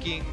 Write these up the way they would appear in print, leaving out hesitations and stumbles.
taking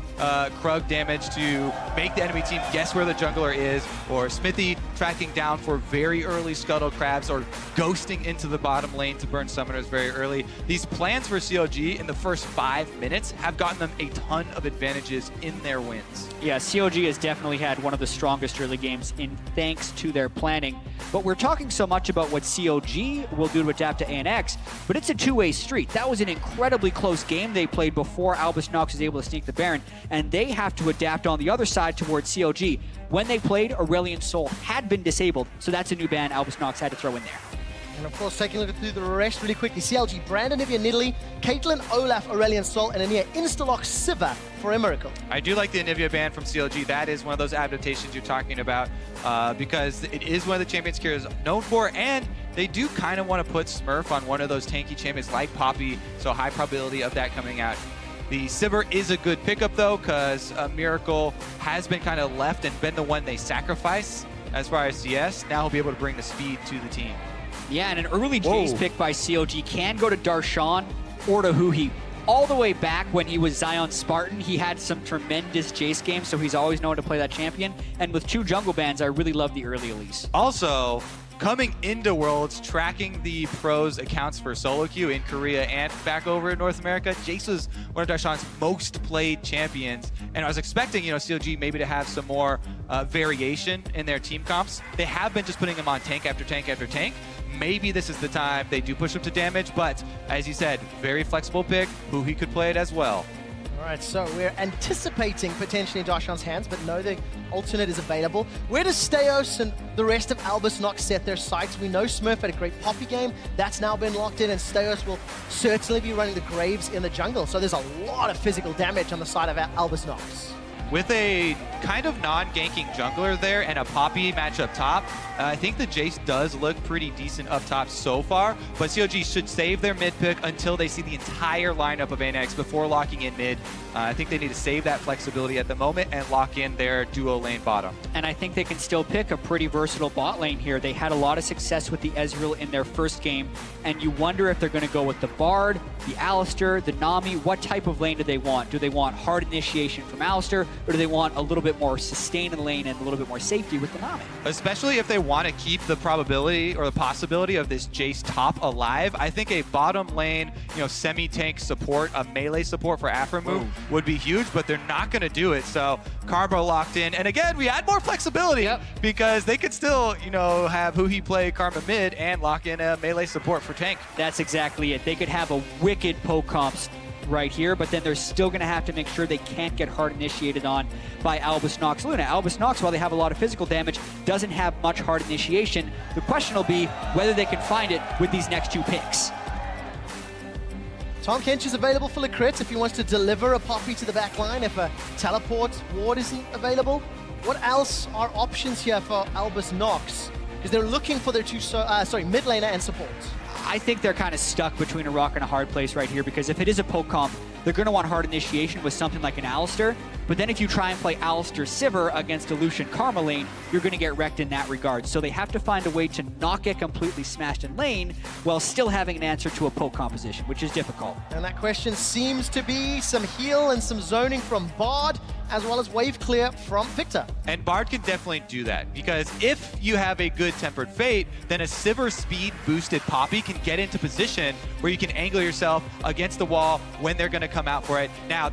Krug damage to make the enemy team guess where the jungler is, or Smithy tracking down for very early scuttle crabs, or ghosting into the bottom lane to burn summoners very early. These plans for CLG in the first 5 minutes have gotten them a ton of advantages in their wins. Yeah, CLG has definitely had one of the strongest early games in thanks to their planning. But we're talking so much about what CLG will do to adapt to ANX, but it's a two-way street. That was an incredibly close game they played before Albus Nox was able to sneak the Baron, and they have to adapt on the other side towards CLG. When they played, Aurelion Sol had been disabled, so that's a new ban Albus Nox had to throw in there. And of course, taking a look through the rest really quickly. CLG, Brandon, Nivea, Nidalee, Caitlyn, Olaf, Aurelion Sol, and Anea Instalock Sivir for a miracle. I do like the Anivia ban from CLG. That is one of those adaptations you're talking about because it is one of the champions Kira is known for, and they do kind of want to put Smurf on one of those tanky champions like Poppy, so high probability of that coming out. The Sivir is a good pickup though, because Miracle has been kind of left and been the one they sacrifice as far as CS. Now he'll be able to bring the speed to the team. Yeah, and an early Jace pick by CLG can go to Darshan or to Huhi. All the way back when he was Zion Spartan, he had some tremendous Jace games, so he's always known to play that champion. And with 2 jungle bans, I really love the early Elise. Also, coming into Worlds, tracking the pros accounts for solo queue in Korea and back over in North America, Jace was one of Darshan's most played champions. And I was expecting, CLG maybe to have some more variation in their team comps. They have been just putting him on tank after tank after tank. Maybe this is the time they do push him to damage, but as you said, very flexible pick, who he could play it as well. All right, so we're anticipating potentially Darshan's hands, but no, the alternate is available. Where does Steos and the rest of Albus Nox set their sights? We know Smurf had a great Poppy game. That's now been locked in, and Steos will certainly be running the Graves in the jungle. So there's a lot of physical damage on the side of Albus Nox. With a kind of non-ganking jungler there and a Poppy match up top, I think the Jace does look pretty decent up top so far, but CLG should save their mid pick until they see the entire lineup of ANX before locking in mid. I think they need to save that flexibility at the moment and lock in their duo lane bottom. And I think they can still pick a pretty versatile bot lane here. They had a lot of success with the Ezreal in their first game, and you wonder if they're going to go with the Bard, the Alistar, the Nami. What type of lane do they want? Do they want hard initiation from Alistar, or do they want a little bit more sustain in the lane and a little bit more safety with the Nami? Especially if they want to keep the probability or the possibility of this Jace top alive, I think a bottom lane, semi-tank support, a melee support for Aphromoo would be huge, but they're not going to do it. So Karma locked in, and again, we add more flexibility because they could still, have Huhi play Karma mid and lock in a melee support for tank. That's exactly it. They could have a wicked poke comps right here, but then they're still going to have to make sure they can't get hard initiated on by Albus Nox Luna. Albus Nox, while they have a lot of physical damage, doesn't have much hard initiation. The question will be whether they can find it with these next 2 picks. Tom Kench is available for the crit if he wants to deliver a Poppy to the back line, if a teleport ward isn't available. What else are options here for Albus Nox? Because they're looking for their mid laner and support. I think they're kind of stuck between a rock and a hard place right here, because if it is a poke comp, they're going to want hard initiation with something like an Alistar. But then if you try and play Alistar Sivir against a Lucian Karma lane, you're going to get wrecked in that regard. So they have to find a way to not get completely smashed in lane while still having an answer to a poke composition, which is difficult. And that question seems to be some heal and some zoning from Bard, as well as wave clear from Victor. And Bard can definitely do that, because if you have a good Tempered Fate, then a Sivir speed boosted Poppy can get into position where you can angle yourself against the wall when they're going to come out for it. Now,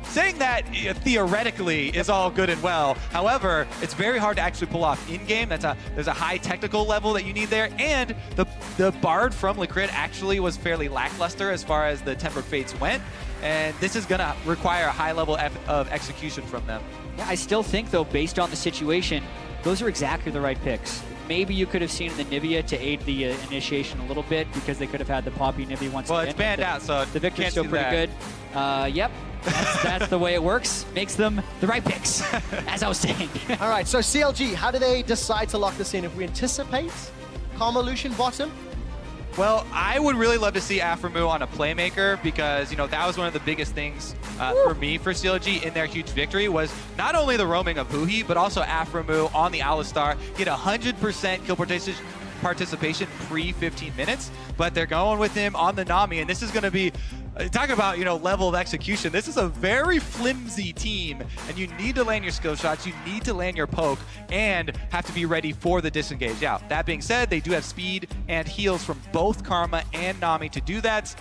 saying that theoretically is all good and well. However, it's very hard to actually pull off in-game. There's a high technical level that you need there, and the Bard from Licrid actually was fairly lackluster as far as the Tempered Fates went, and this is going to require a high level of execution from them. Yeah, I still think, though, based on the situation, those are exactly the right picks. Maybe you could have seen the Nivea to aid the initiation a little bit, because they could have had the Poppy Nivea once again. Well, it's banned out, so the Victor's can't still do pretty that. good. Yep, that's the way it works. Makes them the right picks, as I was saying. All right, so CLG, how do they decide to lock this in? If we anticipate Karma Lucian bottom? Well, I would really love to see Aphromoo on a playmaker, because that was one of the biggest things for me for CLG in their huge victory, was not only the roaming of Huhi, but also Aphromoo on the Alistar. He had 100% kill participation pre-15 minutes, but they're going with him on the Nami, and this is going to be talk about, level of execution. This is a very flimsy team, and you need to land your skill shots, you need to land your poke, and have to be ready for the disengage out. That being said, they do have speed and heals from both Karma and Nami to do that.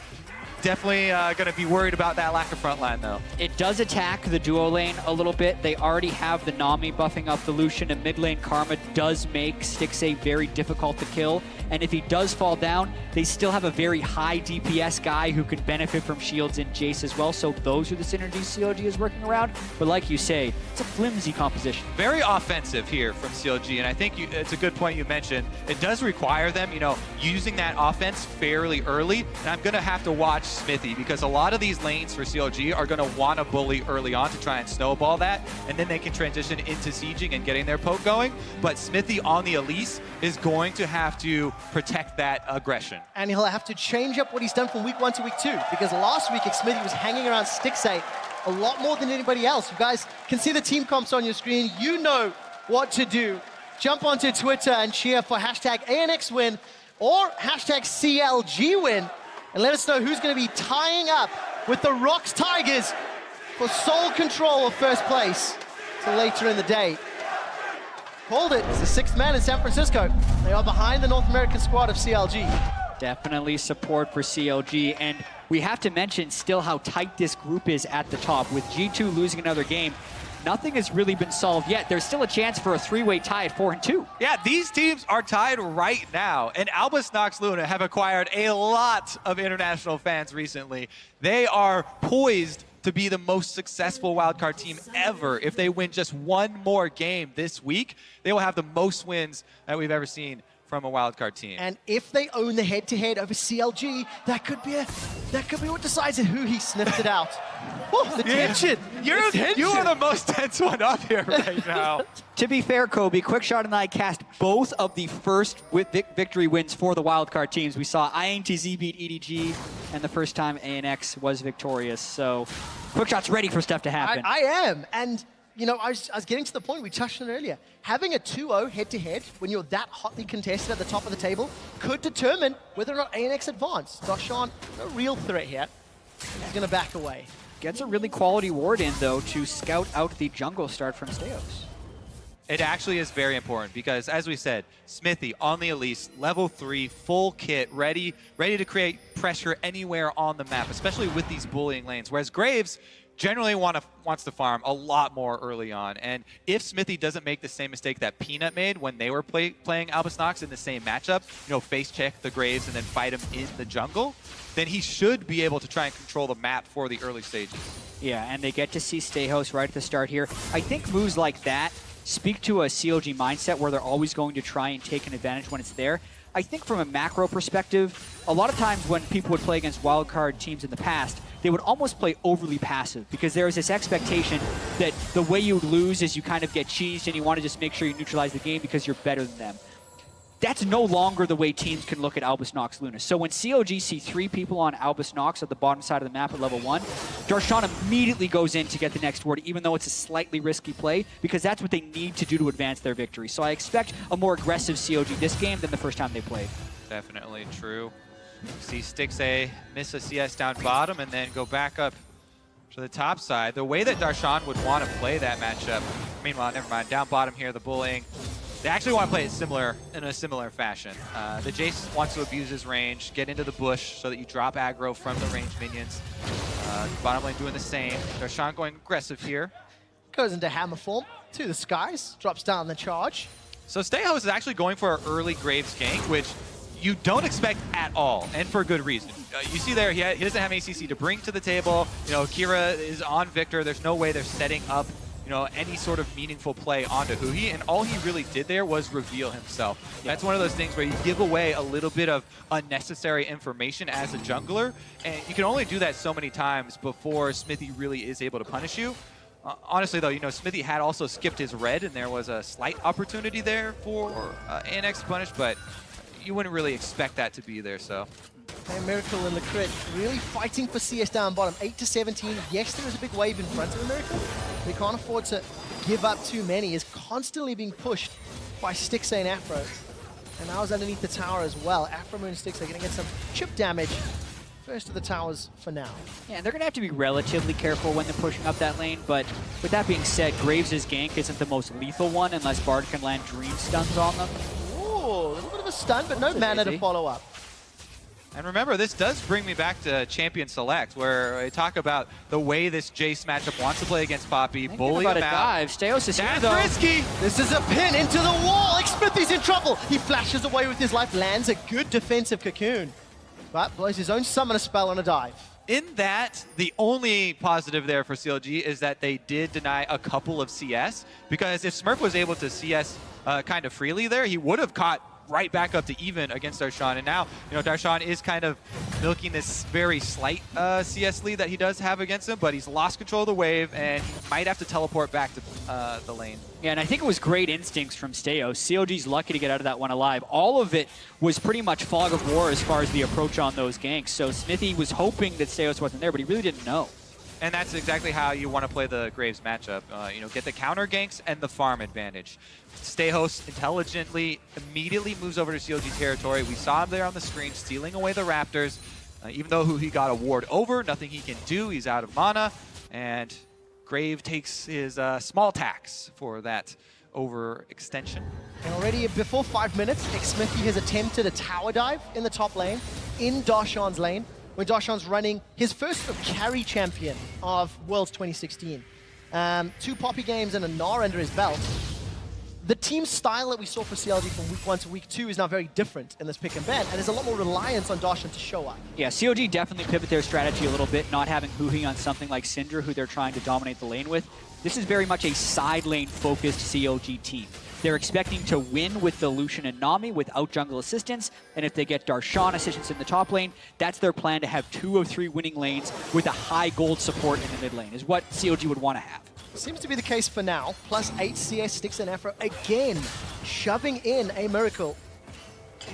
Definitely going to be worried about that lack of front line, though. It does attack the duo lane a little bit. They already have the Nami buffing up the Lucian, and mid lane Karma does make Stixxay very difficult to kill. And if he does fall down, they still have a very high DPS guy who can benefit from shields in Jace as well. So those are the synergies CLG is working around. But like you say, it's a flimsy composition. Very offensive here from CLG, and I think it's a good point you mentioned. It does require them, using that offense fairly early. And I'm going to have to watch Smithy, because a lot of these lanes for CLG are going to want to bully early on to try and snowball that, and then they can transition into sieging and getting their poke going. But Smithy on the Elise is going to have to protect that aggression. And he'll have to change up what he's done from week 1 to week 2, because last week Smithy was hanging around Stixxay a lot more than anybody else. You guys can see the team comps on your screen. You know what to do. Jump onto Twitter and cheer for hashtag ANX win or hashtag CLG win, and let us know who's going to be tying up with the Rocks Tigers for sole control of first place till later in the day. Called it. It's the sixth man in San Francisco. They are behind the North American squad of CLG. Definitely support for CLG, and we have to mention still how tight this group is at the top. With G2 losing another game, nothing has really been solved yet. There's still a chance for a three-way tie at 4-2. Yeah, these teams are tied right now, and Albus Nox Luna have acquired a lot of international fans recently. They are poised to be the most successful wildcard team ever. If they win just one more game this week, they will have the most wins that we've ever seen from a wildcard team. And if they own the head-to-head over CLG, that could be what decides who he sniffed it out. Oh, the tension. You are the most tense one up here right now. To be fair, Kobe, Quickshot and I cast both of the first victory wins for the wildcard teams. We saw INTZ beat EDG, and the first time ANX was victorious. So Quickshot's ready for stuff to happen. I am, and I was getting to the point we touched on earlier. Having a 2-0 head-to-head when you're that hotly contested at the top of the table could determine whether or not ANX advance. Darshan, no real threat here. He's going to back away. Gets a really quality ward in, though, to scout out the jungle start from Steos. It actually is very important because, as we said, Smithy on the Elise, level 3, full kit, ready to create pressure anywhere on the map, especially with these bullying lanes. Whereas Graves generally wants to farm a lot more early on. And if Smithy doesn't make the same mistake that Peanut made when they were playing Albus Nox in the same matchup, face check the Graves and then fight him in the jungle, then he should be able to try and control the map for the early stages. Yeah, and they get to see Stayhouse right at the start here. I think moves like that speak to a CLG mindset where they're always going to try and take an advantage when it's there. I think from a macro perspective, a lot of times when people would play against wildcard teams in the past, they would almost play overly passive because there was this expectation that the way you lose is you kind of get cheesed and you want to just make sure you neutralize the game because you're better than them. That's no longer the way teams can look at Albus Nox Luna. So when CLG see 3 people on Albus Nox at the bottom side of the map at level 1, Darshan immediately goes in to get the next ward, even though it's a slightly risky play, because that's what they need to do to advance their victory. So I expect a more aggressive CLG this game than the first time they played. Definitely true. See Stixxay miss a CS down bottom and then go back up to the top side. The way that Darshan would want to play that matchup, meanwhile, never mind, down bottom here, the bullying, they actually want to play it in a similar fashion. The Jace wants to abuse his range, get into the bush so that you drop aggro from the ranged minions. Bottom lane doing the same. Darshan going aggressive here. Goes into hammer form to the skies, drops down the charge. So Stayhouse is actually going for an early Graves gank, which you don't expect at all, and for good reason. You see there, he doesn't have any CC to bring to the table. Kira is on Victor. There's no way they're setting up any sort of meaningful play onto Huhi, and all he really did there was reveal himself. That's one of those things where you give away a little bit of unnecessary information as a jungler, and you can only do that so many times before Smithy really is able to punish you. Honestly, though, Smithy had also skipped his red, and there was a slight opportunity there for ANX to punish, but you wouldn't really expect that to be there, so. And Miracle and the crit really fighting for CS down bottom. 8-17. Yes, there is a big wave in front of Miracle. They can't afford to give up too many. Is constantly being pushed by Stixxay and Afro. And now is underneath the tower as well. Afro and Stixxay are going to get some chip damage first of the towers for now. Yeah, and they're going to have to be relatively careful when they're pushing up that lane, but with that being said, Graves' gank isn't the most lethal one unless Bard can land Dream Stuns on them. Ooh, a little bit of a stun, but no mana to follow up. And remember, this does bring me back to Champion Select, where I talk about the way this Jace matchup wants to play against Poppy, bully him out. Dive. Steos is here, though. That's risky! This is a pin into the wall. Like Smithy's in trouble. He flashes away with his life, lands a good defensive cocoon, but blows his own summoner spell on a dive. In that, the only positive there for CLG is that they did deny a couple of CS, because if Smurf was able to CS kind of freely there, he would have caught right back up to even against Darshan. And now, you know, Darshan is kind of milking this very slight CS lead that he does have against him, but he's lost control of the wave and he might have to teleport back to the lane. Yeah, and I think it was great instincts from Steos. CLG's lucky to get out of that one alive. All of it was pretty much fog of war as far as the approach on those ganks. So Smithy was hoping that Steos wasn't there, but he really didn't know. And that's exactly how you want to play the Graves matchup. You know, get the counter ganks and the farm advantage. Stayhost intelligently immediately moves over to CLG territory. We saw him there on the screen stealing away the Raptors. Even though he got a ward over, nothing he can do. He's out of mana. And Grave takes his small tax for that overextension. And already before 5 minutes, Smithy has attempted a tower dive in the top lane, in Darshan's lane, when Darshan's running his first carry champion of Worlds 2016. 2 Poppy games and a Gnar under his belt. The team style that we saw for CLG from week 1 to week 2 is now very different in this pick and ban, and there's a lot more reliance on Darshan to show up. Yeah, CLG definitely pivot their strategy a little bit, not having Huhi on something like Syndra, who they're trying to dominate the lane with. This is very much a side lane focused CLG team. They're expecting to win with the Lucian and Nami without jungle assistance, and if they get Darshan assistance in the top lane, that's their plan to have 2 of 3 winning lanes with a high gold support in the mid lane, is what CLG would want to have. Seems to be the case for now. Plus 8 CS sticks and Afro again, shoving in a Miracle.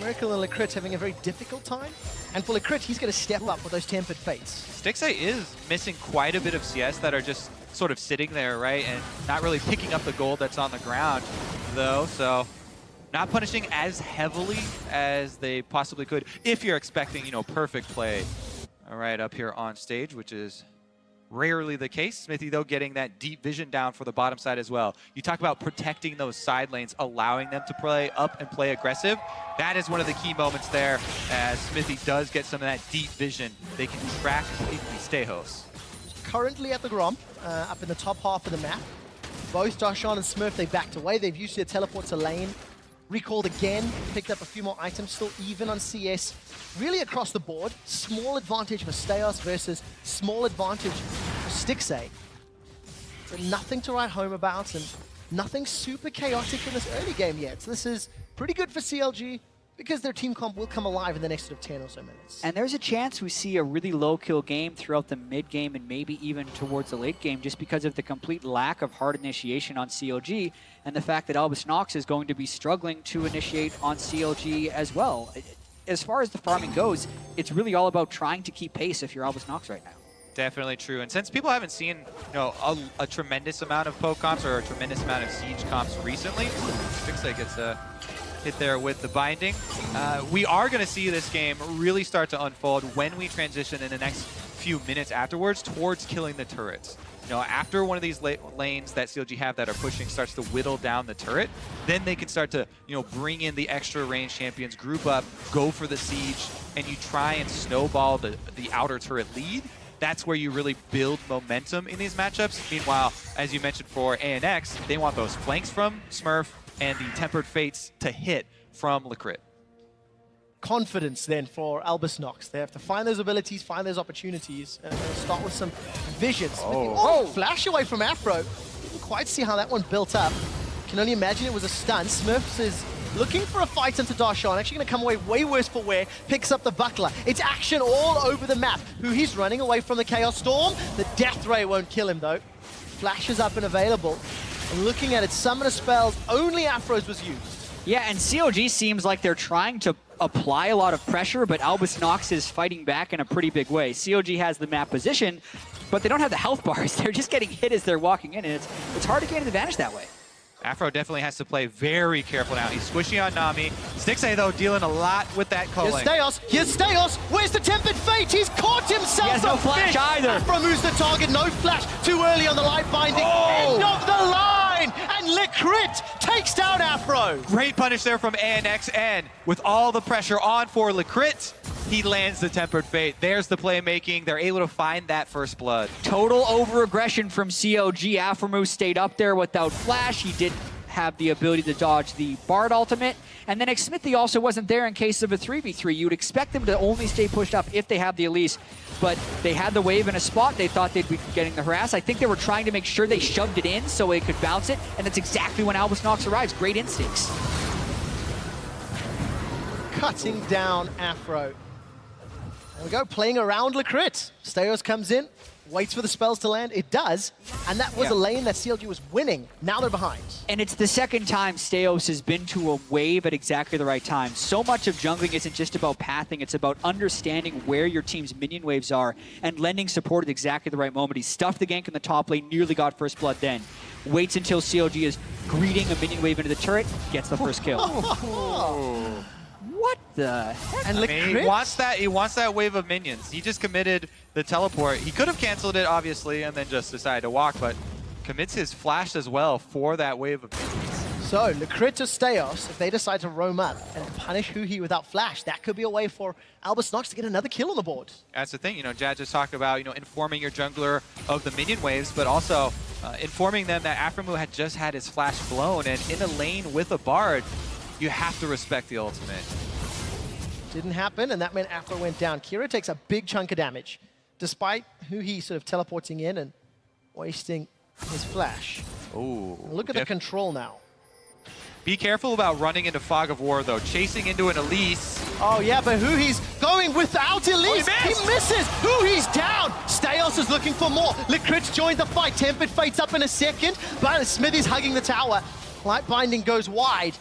Miracle and Lecrit having a very difficult time. And for Lecrit, he's going to step up with those Tempered Fates. Stixxay is missing quite a bit of CS that are just sort of sitting there, right? And not really picking up the gold that's on the ground, though. So not punishing as heavily as they possibly could if you're expecting, you know, perfect play. All right, up here on stage, which is rarely the case. Smithy, though, getting that deep vision down for the bottom side as well. You talk about protecting those side lanes, allowing them to play up and play aggressive. That is one of the key moments there, as Smithy does get some of that deep vision. They can track the Stayhost. Currently at the Gromp, up in the top half of the map. Both Darshan and Smurf, they backed away. They've used their teleport to lane. Recalled again, picked up a few more items, still even on CS. Really across the board, small advantage for Steos versus small advantage for Stixxay. So nothing to write home about and nothing super chaotic in this early game yet. So this is pretty good for CLG because their team comp will come alive in the next sort of 10 or so minutes. And there's a chance we see a really low kill game throughout the mid game and maybe even towards the late game just because of the complete lack of hard initiation on CLG and the fact that Albus Nox is going to be struggling to initiate on CLG as well. As far as the farming goes, it's really all about trying to keep pace if you're Albus Nox right now. Definitely true. And since people haven't seen, you know, a tremendous amount of poke comps or a tremendous amount of siege comps recently, Stixxay gets a hit there with the binding. We are going to see this game really start to unfold when we transition in the next few minutes afterwards towards killing the turrets. You know, after one of these lanes that CLG have that are pushing starts to whittle down the turret, then they can start to, you know, bring in the extra range champions, group up, go for the siege, and you try and snowball the outer turret lead. That's where you really build momentum in these matchups. Meanwhile, as you mentioned for ANX, they want those flanks from Smurf and the Tempered Fates to hit from Lecrit. Confidence then for Albus Nox. They have to find those abilities, find those opportunities, and start with some visions. Oh, flash away from Afro. Didn't quite see how that one built up. Can only imagine it was a stun. Smurfs is looking for a fight into Darshan. Actually going to come away way worse for wear. Picks up the buckler. It's action all over the map. Who he's running away from the Chaos Storm. The Death Ray won't kill him though. Flashes up and available. And looking at it, summoner spells, only Afro's was used. Yeah, and CLG seems like they're trying to apply a lot of pressure, but Albus Nox is fighting back in a pretty big way. CLG has the map position, but they don't have the health bars. They're just getting hit as they're walking in, and it's hard to gain an advantage that way. Afro definitely has to play very careful now. He's squishy on Nami. Stixay, though, dealing a lot with that Here's culling. Steos. Here's Steos. Where's the Tempered Fate? He's caught himself. He has no flash either. Afro moves the target. No flash. Too early on the light binding. Oh! End of the line. And Licrit takes down Afro. Great punish there from ANX, and with all the pressure on for Licrit, he lands the Tempered Fate. There's the playmaking. They're able to find that first blood. Total over-aggression from CLG. Aframu stayed up there without flash. He did have the ability to dodge the Bard ultimate. And then Xsmithy also wasn't there in case of a 3v3. You'd expect them to only stay pushed up if they have the Elise. But they had the wave in a spot. They thought they'd be getting the harass. I think they were trying to make sure they shoved it in so it could bounce it. And that's exactly when Albus Nox arrives. Great instincts. Cutting down Afro. There we go, playing around Licrit. Steos comes in, waits for the spells to land. It does, and that was a lane that CLG was winning. Now they're behind. And it's the second time Steos has been to a wave at exactly the right time. So much of jungling isn't just about pathing, it's about understanding where your team's minion waves are and lending support at exactly the right moment. He stuffed the gank in the top lane, nearly got first blood then. Waits until CLG is greeting a minion wave into the turret, gets the first kill. What the heck? And I mean, he wants that wave of minions. He just committed the teleport. He could have canceled it, obviously, and then just decided to walk, but commits his flash as well for that wave of minions. So, Licrit to Steos, if they decide to roam up and punish Huhi without flash, that could be a way for Albus Nox to get another kill on the board. That's the thing, Jad just talked about, informing your jungler of the minion waves, but also informing them that Aframu had just had his flash blown, and in a lane with a Bard, you have to respect the ultimate. Didn't happen, and that meant Afro went down. Kira takes a big chunk of damage, despite Huhi sort of teleporting in and wasting his flash. Ooh. Look at the control now. Be careful about running into Fog of War, though. Chasing into an Elise. Oh, yeah, but Huhi's going without Elise. Oh, he misses. Huhi's down. Steos is looking for more. Licrit's joined the fight. Tempered Fate's up in a second, but Smithy's hugging the tower. Light Binding goes wide.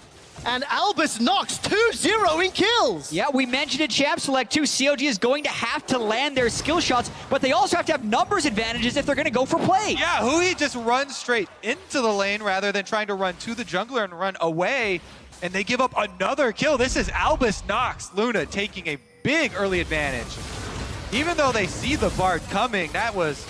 And Albus Nox 2-0 in kills. Yeah, we mentioned it, Champ Select too. CLG is going to have to land their skill shots, but they also have to have numbers advantages if they're going to go for play. Yeah, Huhi just runs straight into the lane rather than trying to run to the jungler and run away, and they give up another kill. This is Albus Nox, Luna taking a big early advantage. Even though they see the Bard coming, that was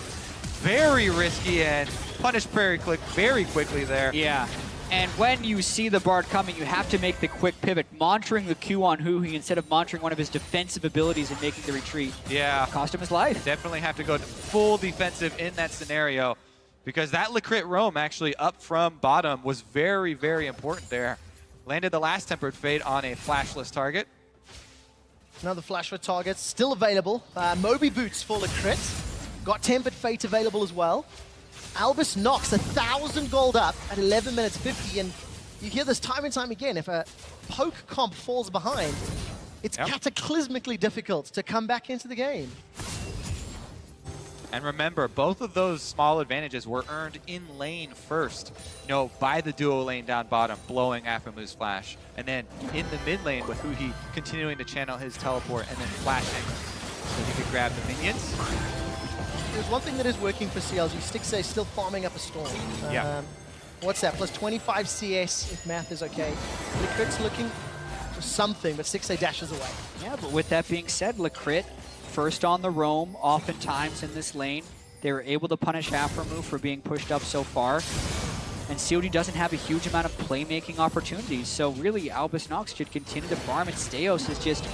very risky and punished Prairie Click very quickly there. Yeah. And when you see the Bard coming, you have to make the quick pivot. Monitoring the Q on Huhi instead of monitoring one of his defensive abilities and making the retreat. Yeah. Cost him his life. Definitely have to go full defensive in that scenario, because that Licrit roam actually up from bottom was very, very important there. Landed the last Tempered Fate on a flashless target. Another flash for targets still available. Moby Boots for Licrit. Got Tempered Fate available as well. Albus Nox 1,000 gold up at 11 minutes 50, and you hear this time and time again. If a poke comp falls behind, it's cataclysmically difficult to come back into the game. And remember, both of those small advantages were earned in lane first. By the duo lane down bottom, blowing Aframu's flash. And then in the mid lane with Huhi continuing to channel his teleport and then flashing so he could grab the minions. There's one thing that is working for CLG. Stixay still farming up a storm. What's that? Plus 25 CS if math is okay. Licrit's looking for something, but Stixay dashes away. Yeah, but with that being said, Licrit, first on the roam, oftentimes in this lane. They were able to punish Aframu for being pushed up so far. And COD doesn't have a huge amount of playmaking opportunities. So really, Albus Nox should continue to farm, and Steos is just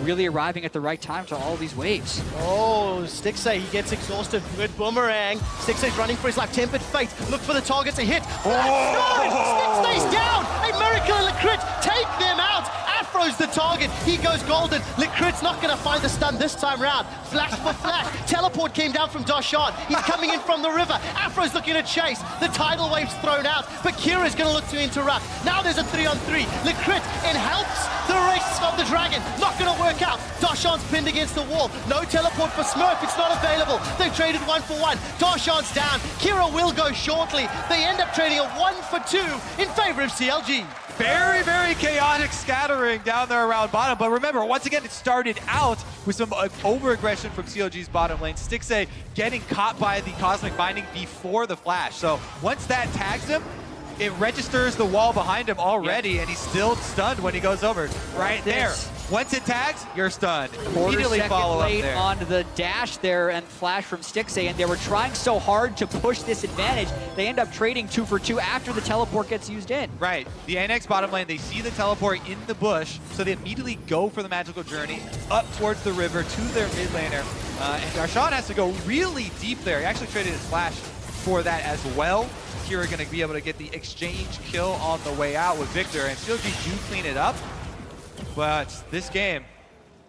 really arriving at the right time to all of these waves. Oh, Stixay, he gets exhausted. Good boomerang. Stixay's running for his life. Tempered Fate. Look for the target to hit. Oh! Stixay's down. A miracle and Licrit take them out. Afro's the target. He goes golden. Licrit's not going to find the stun this time round. Flash for flash. Teleport came down from Dashan. He's coming in from the river. Afro's looking to chase. The tidal wave's thrown out, but Kira's going to look to interrupt. Now there's a 3-on-3. Licrit, it helps the race of the dragon. Not going to work out. Dashan's pinned against the wall. No teleport for Smurf. It's not available. They've traded 1-for-1. Dashan's down. Kira will go shortly. They end up trading a 1-for-2 in favor of CLG. Very, very chaotic scattering down there around bottom. But remember, once again, it started out with some over-aggression from CLG's bottom lane. Stixay getting caught by the Cosmic Binding before the flash. So once that tags him, it registers the wall behind him already, and he's still stunned when he goes over. Right there. Once it tags, you're stunned. Immediately follow up late there. on the dash there and flash from Stixxay, and they were trying so hard to push this advantage. They end up trading 2 for 2 after the teleport gets used in. Right. The ANX bottom lane, they see the teleport in the bush, so they immediately go for the magical journey up towards the river to their mid laner. And Darshan has to go really deep there. He actually traded his flash for that as well. Kira going to be able to get the exchange kill on the way out with Victor, and CLG do clean it up. But this game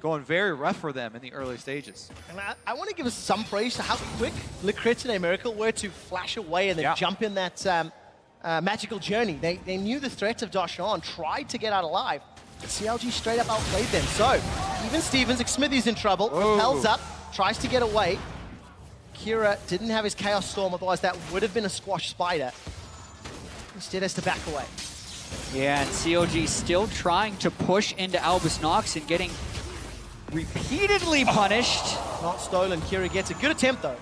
going very rough for them in the early stages. And I want to give us some praise to how quick Lecrit and Miracle were to flash away and then jump in that magical journey. They knew the threat of Darshan, tried to get out alive. But CLG straight up outplayed them. So even Stevens, Smithy's in trouble. Repels up, tries to get away. Kira didn't have his Chaos Storm, otherwise that would have been a squash spider. Instead has to back away. Yeah, and CLG still trying to push into Albus Nox and getting repeatedly punished. Not stolen. Kira gets a good attempt though.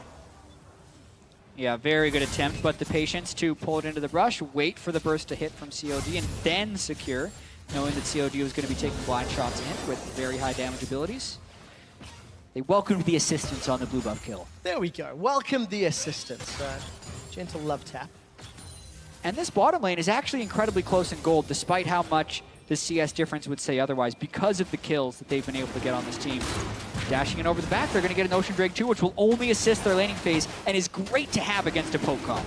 Yeah, very good attempt, but the patience to pull it into the brush, wait for the burst to hit from CLG, and then secure, knowing that CLG was going to be taking blind shots in with very high damage abilities. They welcomed the assistance on the blue buff kill. There we go. Welcome the assistance. Gentle love tap. And this bottom lane is actually incredibly close in gold, despite how much the CS difference would say otherwise, because of the kills that they've been able to get on this team. Dashing in over the back, they're going to get an Ocean Drake too, which will only assist their laning phase and is great to have against a poke comp.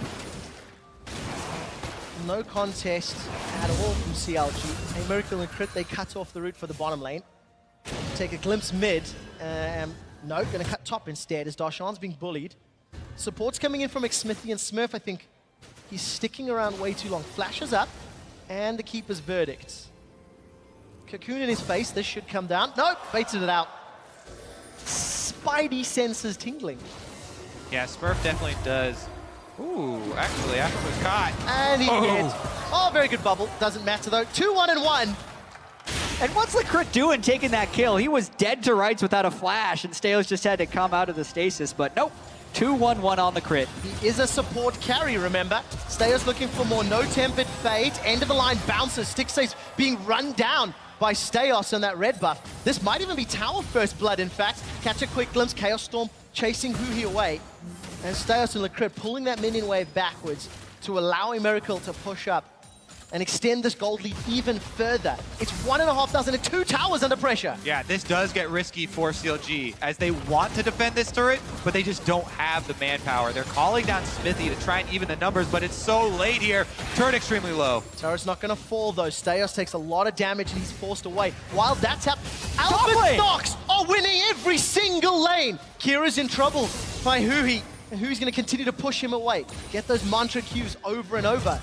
No contest at all from CLG. A Miracle and Crit, they cut off the route for the bottom lane. Take a glimpse mid. No, going to cut top instead as Darshan's being bullied. Support's coming in from Smithy and Smurf, I think. He's sticking around way too long. Flashes up, and the keeper's verdict. Cocoon in his face, this should come down. Nope, baited it out. Spidey senses tingling. Yeah, Smurf definitely does. Ooh, actually, after was caught. And he hit. Oh, very good bubble. Doesn't matter though. 2-1 and 1. And what's Lecrit doing taking that kill? He was dead to rights without a flash, and Steos just had to come out of the stasis, but nope. 2-1-1 on the crit. He is a support carry, remember? Steos looking for more no-tempered fade. End of the line bounces. Stixxay's being run down by Steos on that red buff. This might even be tower first blood, in fact. Catch a quick glimpse. Chaos Storm chasing Huhi away. And Steos and Lecrit pulling that minion wave backwards to allow a Miracle to push up and extend this gold lead even further. It's 1,500 and 2 towers under pressure. Yeah, this does get risky for CLG as they want to defend this turret, but they just don't have the manpower. They're calling down Smithy to try and even the numbers, but it's so late here. Turret extremely low. Turret's not going to fall though. Steos takes a lot of damage and he's forced away. While that's happening, Albus Nox are winning every single lane. Kira's in trouble by Huhi, and Huhi's going to continue to push him away. Get those mantra Qs over and over.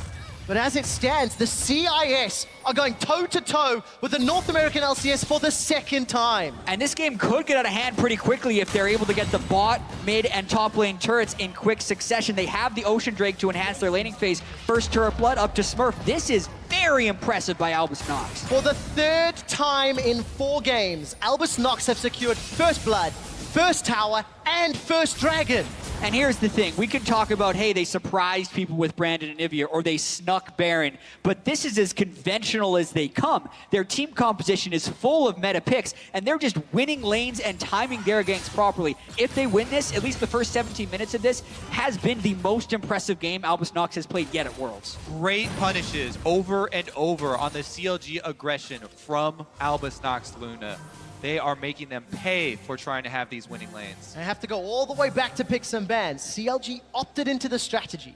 But as it stands, the CIS are going toe-to-toe with the North American LCS for the second time. And this game could get out of hand pretty quickly if they're able to get the bot, mid, and top lane turrets in quick succession. They have the Ocean Drake to enhance their laning phase. First turret blood up to Smurf. This is very impressive by Albus Nox. For the third time in 4 games, Albus Nox have secured first blood, first tower, and first dragon. And here's the thing, we can talk about, hey, they surprised people with Brandon and Ivia, or they snuck Baron, but this is as conventional as they come. Their team composition is full of meta picks, and they're just winning lanes and timing their ganks properly. If they win this, at least the first 17 minutes of this has been the most impressive game Albus Nox has played yet at Worlds. Great punishes over and over on the CLG aggression from Albus Nox Luna. They are making them pay for trying to have these winning lanes. I have to go all the way back to pick some bans. CLG opted into the strategy.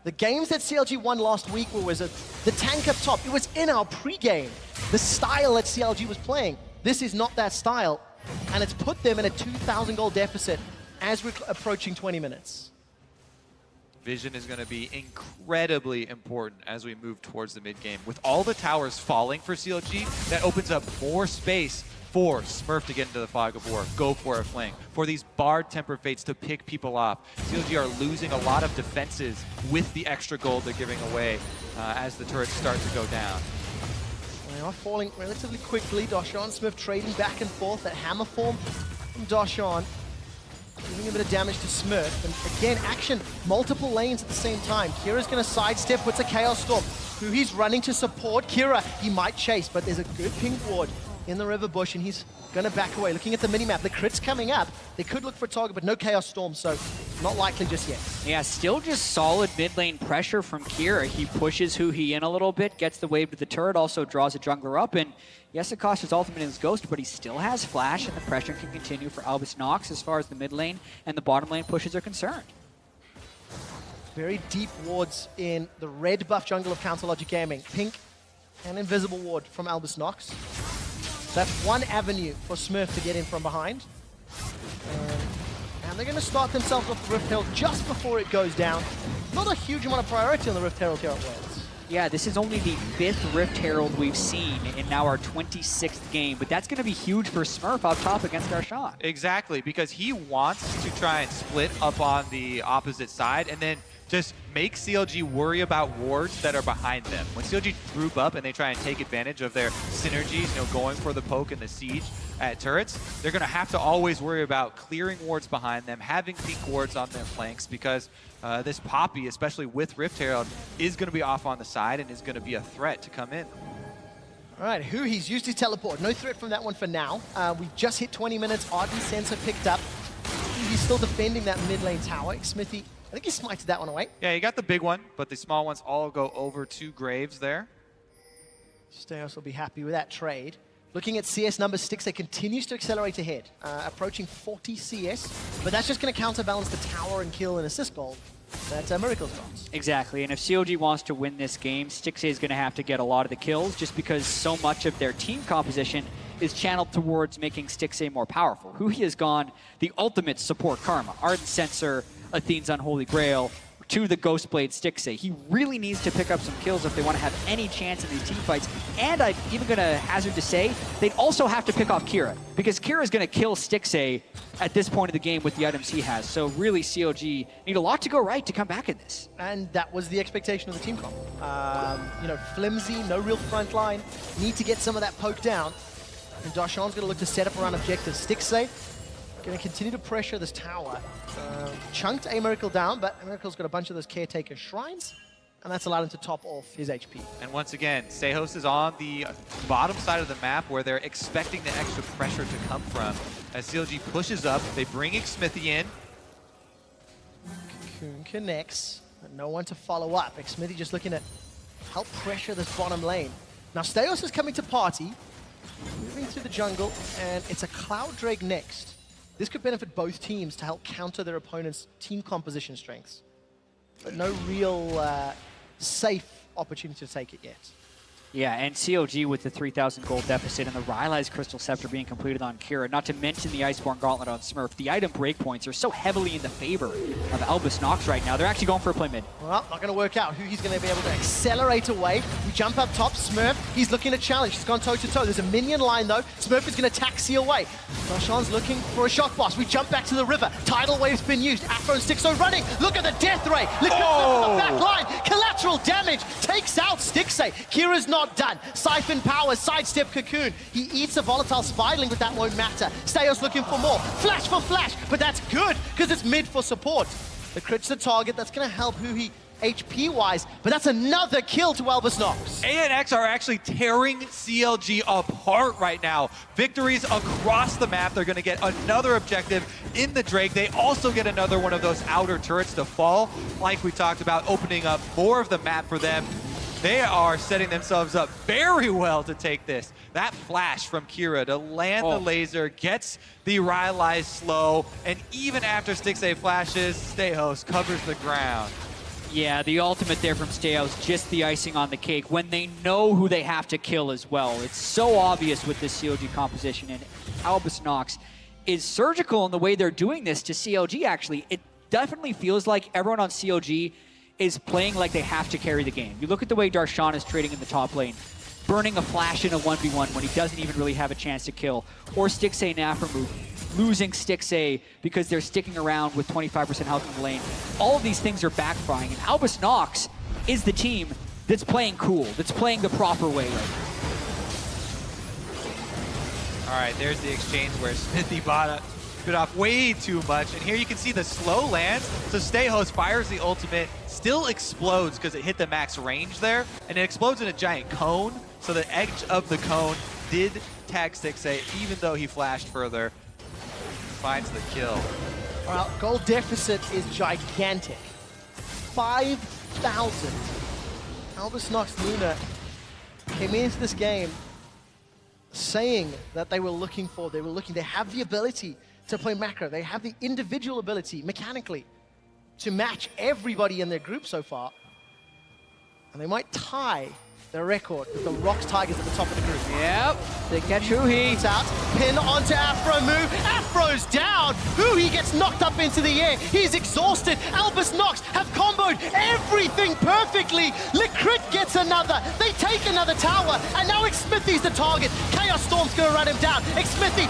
The games that CLG won last week was the tank up top. It was in our pregame. The style that CLG was playing. This is not that style, and it's put them in a 2,000 goal deficit as we're approaching 20 minutes. Vision is going to be incredibly important as we move towards the mid game. With all the towers falling for CLG, that opens up more space for Smurf to get into the fog of war, go for a flank, for these Bard Temper Fates to pick people off. CLG are losing a lot of defenses with the extra gold they're giving away as the turrets start to go down. They are falling relatively quickly. Darshan Smurf trading back and forth at hammer form from Darshan. Doing a bit of damage to Smurf. And again, action, multiple lanes at the same time. Kira's going to sidestep, puts a Chaos Storm. Who he's running to support. Kira, he might chase, but there's a good pink ward in the river bush, and he's going to back away. Looking at the minimap, the crit's coming up. They could look for a target, but no Chaos Storm, so not likely just yet. Yeah, still just solid mid lane pressure from Kira. He pushes Huhi in a little bit, gets the wave to the turret, also draws a jungler up, and yes, it cost his ultimate in his ghost, but he still has flash, and the pressure can continue for Albus Nox as far as the mid lane and the bottom lane pushes are concerned. Very deep wards in the red buff jungle of Counter Logic Gaming. Pink and invisible ward from Albus Nox. That's one avenue for Smurf to get in from behind. And they're going to start themselves off the Rift Herald just before it goes down. Not a huge amount of priority on the Rift Herald here at Worlds. Yeah, this is only the 5th Rift Herald we've seen in now our 26th game, but that's going to be huge for Smurf up top against Darshan. Exactly, because he wants to try and split up on the opposite side and then just make CLG worry about wards that are behind them. When CLG group up and they try and take advantage of their synergies, you know, going for the poke and the siege at turrets, they're going to have to always worry about clearing wards behind them, having pink wards on their flanks, because this Poppy, especially with Rift Herald, is going to be off on the side and is going to be a threat to come in. All right, he's used his teleport. No threat from that one for now. We've just hit 20 minutes. Ardent Sensor picked up. He's still defending that mid lane tower. Smithy, I think he smited that one away. Yeah, he got the big one, but the small ones all go over to Graves there. Steos will be happy with that trade. Looking at CS number 6, it continues to accelerate ahead, approaching 40 CS, but that's just going to counterbalance the tower and kill and assist goal that Miracle's got. Exactly, and if CLG wants to win this game, Stixxay is going to have to get a lot of the kills just because so much of their team composition is channeled towards making Stixxay more powerful. Huhi has gone the ultimate support karma. Ardent Sensor, Athene's Unholy Grail, to the Ghostblade Stixxay. He really needs to pick up some kills if they want to have any chance in these team fights. And I'm even going to hazard to say, they'd also have to pick off Kira, because Kira is going to kill Stixxay at this point of the game with the items he has. So really, CLG need a lot to go right to come back in this. And that was the expectation of the team comp. You know, flimsy, no real front line. Need to get some of that poke down. And Darshan's going to look to set up around objective. Stixxay going to continue to pressure this tower. Chunked A Miracle down, but A Miracle's got a bunch of those Caretaker Shrines, and that's allowed him to top off his HP. And once again, Sejos is on the bottom side of the map where they're expecting the extra pressure to come from. As CLG pushes up, they bring Xmithy in. Cocoon connects, but no one to follow up. Xmithy just looking to help pressure this bottom lane. Now Steos is coming to party, moving through the jungle, and it's a Cloud Drake next. This could benefit both teams to help counter their opponent's team composition strengths. But no real safe opportunity to take it yet. Yeah, and CLG with the 3,000 gold deficit and the Rylai's Crystal Scepter being completed on Kira, not to mention the Iceborne Gauntlet on Smurf. The item breakpoints are so heavily in the favor of Albus Nox right now. They're actually going for a play mid. Well, not going to work out. He's going to be able to accelerate away. We jump up top. Smurf, he's looking to challenge. He's gone toe-to-toe. There's a minion line, though. Smurf is going to taxi away. Darshan's looking for a shock boss. We jump back to the river. Tidal Wave's been used. Afro and Stixxay running. Look at the death ray. Look at the back line. Collateral damage takes out Stixxay. Kira's not done. Siphon power, sidestep Cocoon. He eats a volatile Spiderling, but that won't matter. Steos looking for more. Flash for flash, but that's good because it's mid for support. The crit's the target. That's going to help Huhi HP-wise, but that's another kill to Albus Nox. ANX are actually tearing CLG apart right now. Victories across the map. They're going to get another objective in the Drake. They also get another one of those outer turrets to fall, like we talked about, opening up more of the map for them. They are setting themselves up very well to take this. That flash from Kira to land the laser, gets the Rylai slow, and even after Stixxay flashes, Stejos covers the ground. Yeah, the ultimate there from Steos, just the icing on the cake when they know who they have to kill as well. It's so obvious with this CLG composition, and Albus Nox is surgical in the way they're doing this to CLG, actually. It definitely feels like everyone on CLG is playing like they have to carry the game. You look at the way Darshan is trading in the top lane, burning a flash in a 1v1 when he doesn't even really have a chance to kill, or Stixxay Nafra losing Stixxay because they're sticking around with 25% health in the lane. All of these things are backfiring, and Albus Nox is the team that's playing cool, that's playing the proper way right now. All right, there's the exchange where Smithy bought bit off way too much. And here you can see the slow lands. So Stayhost fires the ultimate, still explodes because it hit the max range there, and it explodes in a giant cone. So the edge of the cone did tag 6A, even though he flashed further. Finds the kill. Well, goal deficit is gigantic. 5,000. Albus Nox Luna came into this game saying that they have the ability to play macro. They have the individual ability, mechanically, to match everybody in their group so far. And they might tie their record with the Rocks Tigers at the top of the group. Yep, they catch Huhi. It's out, pin onto Afro move. Afro's down. Huhi gets knocked up into the air. He's exhausted. Albus Nox have comboed everything perfectly. Licrit gets another. They take another tower, and now Xmithy's the target. Chaos Storm's gonna run him down. Xmithy,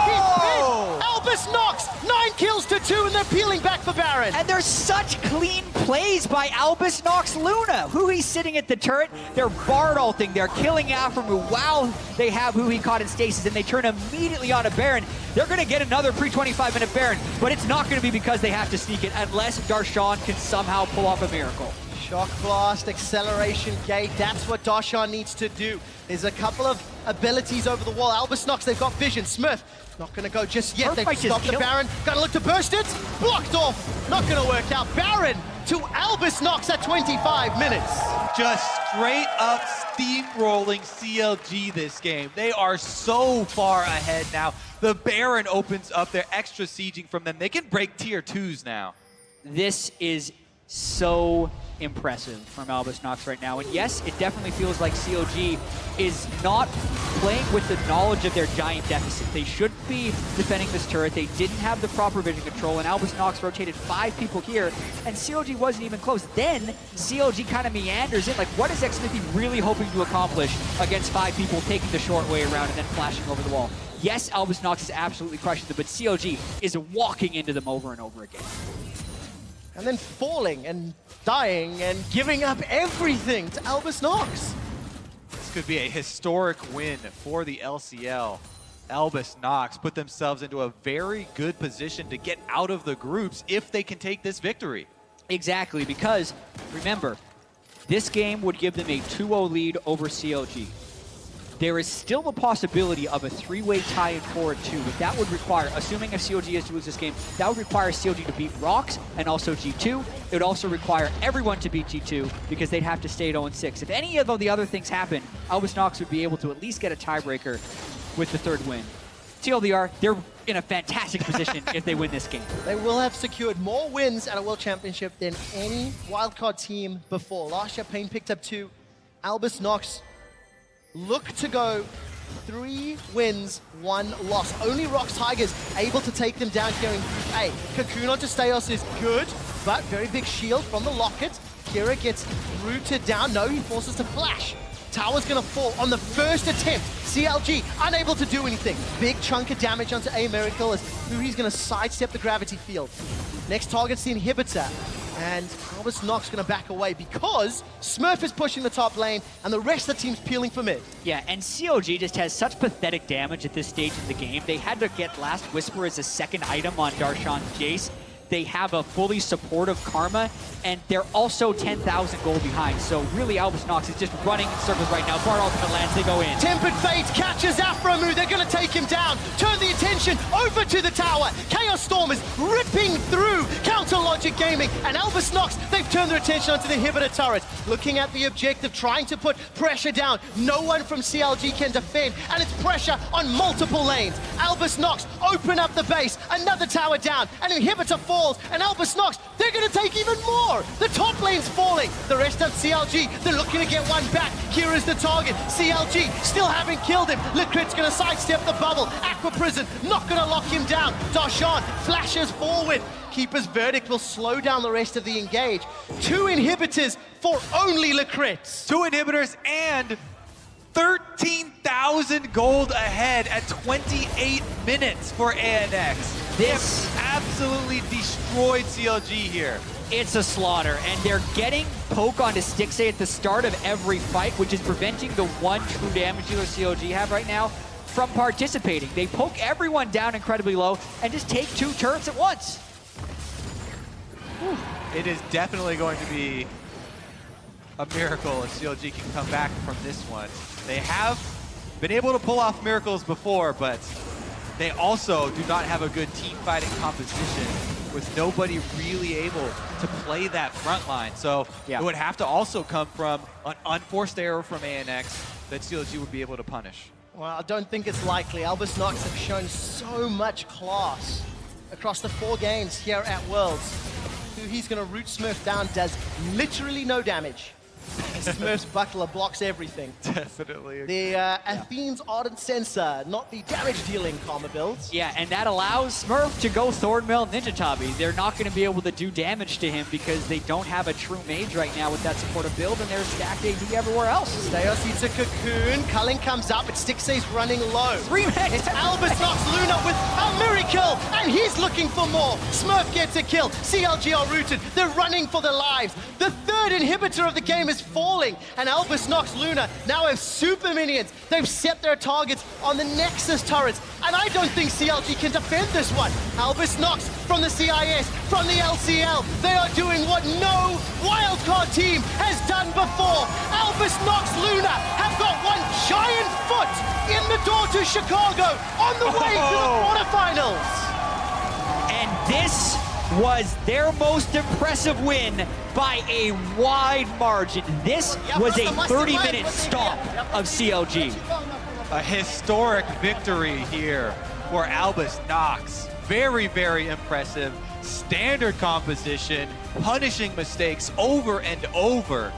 he's pinned. Albus Nox, 9 kills to 2, and they're peeling back for Baron. And there's such clean plays by Albus Nox Luna. Huhi's sitting at the turret. They're Bard ulting. They're killing Aframu while they have Huhi caught in stasis, and they turn immediately onto Baron. They're going to get another pre-25-minute Baron, but it's not going to be because they have to sneak it unless Darshan can somehow pull off a miracle. Shock Blast, Acceleration Gate, that's what Darshan needs to do. There's a couple of abilities over the wall. Albus Nox, they've got vision. Smurf, not gonna go just yet. They've stopped the Baron. Gotta look to burst it. Blocked off. Not gonna work out. Baron to Albus Nox at 25 minutes. Just straight up steamrolling CLG this game. They are so far ahead now. The Baron opens up their extra sieging from them. They can break tier 2s now. This is so impressive from Albus Nox right now. And yes, it definitely feels like CLG is not playing with the knowledge of their giant deficit. They should be defending this turret. They didn't have the proper vision control, and Albus Nox rotated 5 people here, and CLG wasn't even close. Then CLG kind of meanders in. Like, what is Xmithy really hoping to accomplish against 5 people taking the short way around and then flashing over the wall? Yes, Albus Nox is absolutely crushing them, but CLG is walking into them over and over again. And then falling and dying and giving up everything to Albus Nox. This could be a historic win for the LCL. Albus Nox put themselves into a very good position to get out of the groups if they can take this victory. Exactly, because remember, this game would give them a 2-0 lead over CLG. There is still the possibility of a 3-way tie in 4-2, but that would require, assuming if CLG is to lose this game, that would require CLG to beat Rocks and also G2. It would also require everyone to beat G2 because they'd have to stay at 0-6. If any of the other things happen, Albus Nox would be able to at least get a tiebreaker with the 3rd win. TLDR, they're in a fantastic position if they win this game. They will have secured more wins at a World Championship than any wildcard team before. Last year, Pain picked up 2. Albus Nox look to go 3 wins, 1 loss. Only Rocks Tigers able to take them down here in Group A. Cocoon onto Steos is good, but very big shield from the Locket. Kira gets rooted down. No, he forces to flash. Tower's gonna fall on the first attempt. CLG unable to do anything. Big chunk of damage onto A Miracle as Fury's gonna sidestep the gravity field. Next target's the inhibitor. And Albus Nox gonna back away because Smurf is pushing the top lane and the rest of the team's peeling for mid. Yeah, and CLG just has such pathetic damage at this stage of the game. They had to get Last Whisper as a 2nd item on Darshan's Jace. They have a fully supportive Karma, and they're also 10,000 gold behind. So really, Albus Nox is just running in circles right now. Bard ultimate lands, they go in. Tempered Fate catches Aframu. They're going to take him down. Turn the attention over to the tower. Chaos Storm is ripping through Counter Logic Gaming, and Albus Nox, they've turned their attention onto the inhibitor turret. Looking at the objective, trying to put pressure down. No one from CLG can defend, and it's pressure on multiple lanes. Albus Nox open up the base. Another tower down. An inhibitor falls. And Albus Nox, they're going to take even more. The top lane's falling. The rest of CLG, they're looking to get one back. Kira's the target. CLG still haven't killed him. Licrit's going to sidestep the bubble. Aqua Prison not going to lock him down. Darshan flashes forward. Keeper's Verdict will slow down the rest of the engage. 2 inhibitors for only Licrit. 2 inhibitors and 13,000 gold ahead at 28 minutes for ANX. This absolutely destroyed CLG here. It's a slaughter, and they're getting poke onto Stixay at the start of every fight, which is preventing the 1 true damage dealer CLG have right now from participating. They poke everyone down incredibly low and just take 2 turrets at once. Whew. It is definitely going to be a miracle if CLG can come back from this one. They have been able to pull off miracles before, but they also do not have a good team fighting composition with nobody really able to play that front line. So it would have to also come from an unforced error from ANX that CLG would be able to punish. Well, I don't think it's likely. Albus Nox have shown so much class across the 4 games here at Worlds. Who he's going to root Smurf down does literally no damage. Smurf's buckler blocks everything. Definitely. The Athene's Ardent Sensor, not the damage-dealing Karma builds. Yeah, and that allows Smurf to go Thornmail Ninja Tabi. They're not going to be able to do damage to him because they don't have a true mage right now with that supportive build, and they're stacked AD everywhere else. Steos eats a cocoon. Culling comes up, but Stixay's running low. 3 minutes. It's Albus Nox Luna with a miracle, and he's looking for more. Smurf gets a kill. CLG are rooted. They're running for their lives. The 3rd inhibitor of the game is falling, and Albus Nox Luna now have super minions. They've set their targets on the Nexus turrets, and I don't think CLG can defend this one. Albus Nox from the CIS, from the LCL, they are doing what no wildcard team has done before. Albus Nox Luna have got one giant foot in the door to Chicago on the way to the quarterfinals. And this was their most impressive win by a wide margin. This was a 30-minute stomp of CLG. A historic victory here for Albus Nox. Very, very impressive. Standard composition, punishing mistakes over and over.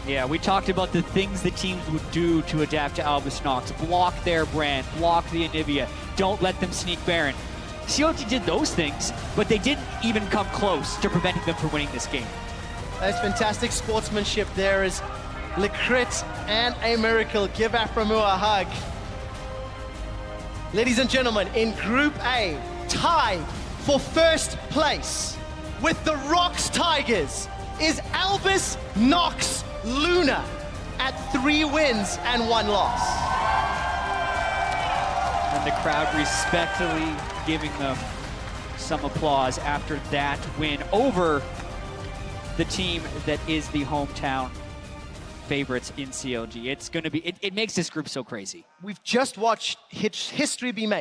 Yeah, we talked about the things the teams would do to adapt to Albus Nox. Block their brand, block the Anivia, don't let them sneak Baron. CLG did those things, but they didn't even come close to preventing them from winning this game. That's fantastic sportsmanship there as Lecrit and a miracle give Aframu a hug. Ladies and gentlemen, in Group A, tied for 1st place with the Rocks Tigers is Albus Nox Luna at 3 wins and 1 loss. And the crowd respectfully giving them some applause after that win over the team that is the hometown favorites in CLG. It's going to be, it makes this group so crazy. We've just watched history be made.